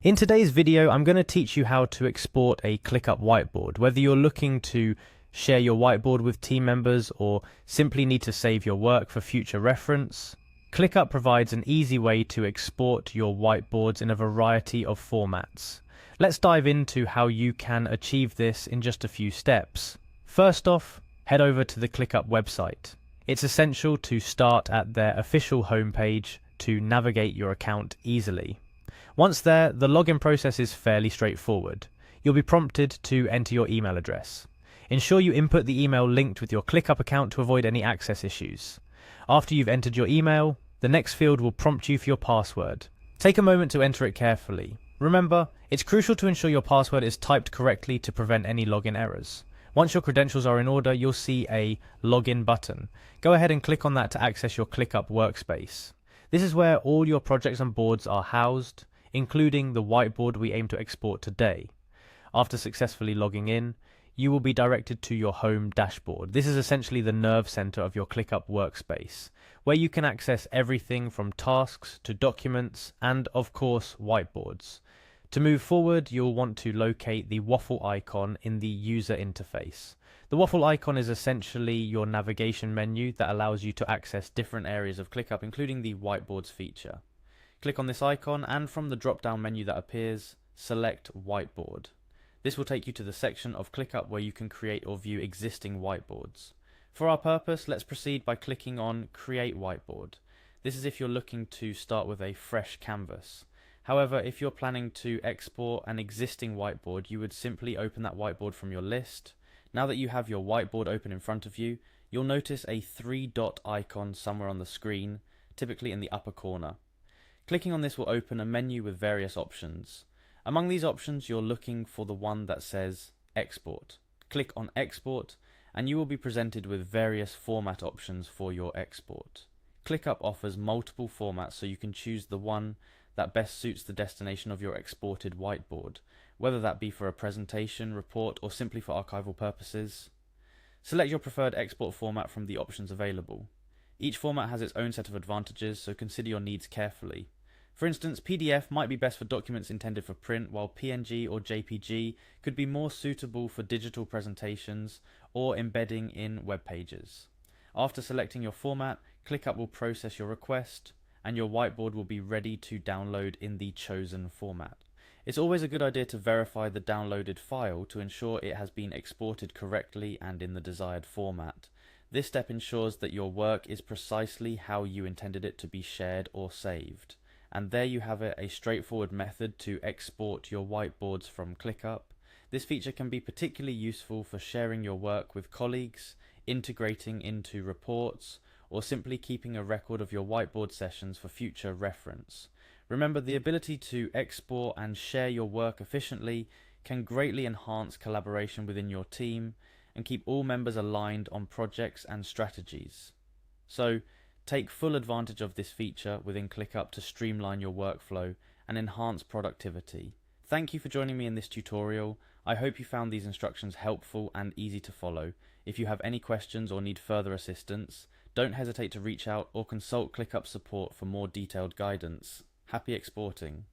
In today's video, I'm going to teach you how to export a Clickup whiteboard. Whether you're looking to share your whiteboard with team members or simply need to save your work for future reference, Clickup provides an easy way to export your whiteboards in a variety of formats. Let's dive into how you can achieve this in just a few steps. First off, head over to the Clickup website. It's essential to start at their official homepage to navigate your account easily. Once there, the login process is fairly straightforward. You'll be prompted to enter your email address. Ensure you input the email linked with your Clickup account to avoid any access issues. After you've entered your email, the next field will prompt you for your password. Take a moment to enter it carefully. Remember, it's crucial to ensure your password is typed correctly to prevent any login errors. Once your credentials are in order, you'll see a login button. Go ahead and click on that to access your Clickup workspace. This is where all your projects and boards are housed, including the whiteboard we aim to export today. After successfully logging in, you will be directed to your home dashboard. This is essentially the nerve center of your Clickup workspace, where you can access everything from tasks to documents and, of course, whiteboards. To move forward, you'll want to locate the waffle icon in the user interface. The waffle icon is essentially your navigation menu that allows you to access different areas of Clickup, including the whiteboards feature. Click on this icon and from the drop-down menu that appears, select Whiteboard. This will take you to the section of Clickup where you can create or view existing whiteboards. For our purpose, let's proceed by clicking on Create Whiteboard. This is if you're looking to start with a fresh canvas. However, if you're planning to export an existing whiteboard, you would simply open that whiteboard from your list. Now that you have your whiteboard open in front of you, you'll notice a three-dot icon somewhere on the screen, typically in the upper corner. Clicking on this will open a menu with various options. Among these options, you're looking for the one that says Export. Click on Export and you will be presented with various format options for your export. Clickup offers multiple formats, so you can choose the one that best suits the destination of your exported whiteboard, whether that be for a presentation, report, or simply for archival purposes. Select your preferred export format from the options available. Each format has its own set of advantages, so consider your needs carefully. For instance, PDF might be best for documents intended for print, while PNG or JPG could be more suitable for digital presentations or embedding in web pages. After selecting your format, Clickup will process your request, and your whiteboard will be ready to download in the chosen format. It's always a good idea to verify the downloaded file to ensure it has been exported correctly and in the desired format. This step ensures that your work is precisely how you intended it to be shared or saved. And there you have it, a straightforward method to export your whiteboards from Clickup. This feature can be particularly useful for sharing your work with colleagues, integrating into reports, or simply keeping a record of your whiteboard sessions for future reference. Remember, the ability to export and share your work efficiently can greatly enhance collaboration within your team and keep all members aligned on projects and strategies. So, take full advantage of this feature within Clickup to streamline your workflow and enhance productivity. Thank you for joining me in this tutorial. I hope you found these instructions helpful and easy to follow. If you have any questions or need further assistance, don't hesitate to reach out or consult Clickup support for more detailed guidance. Happy exporting!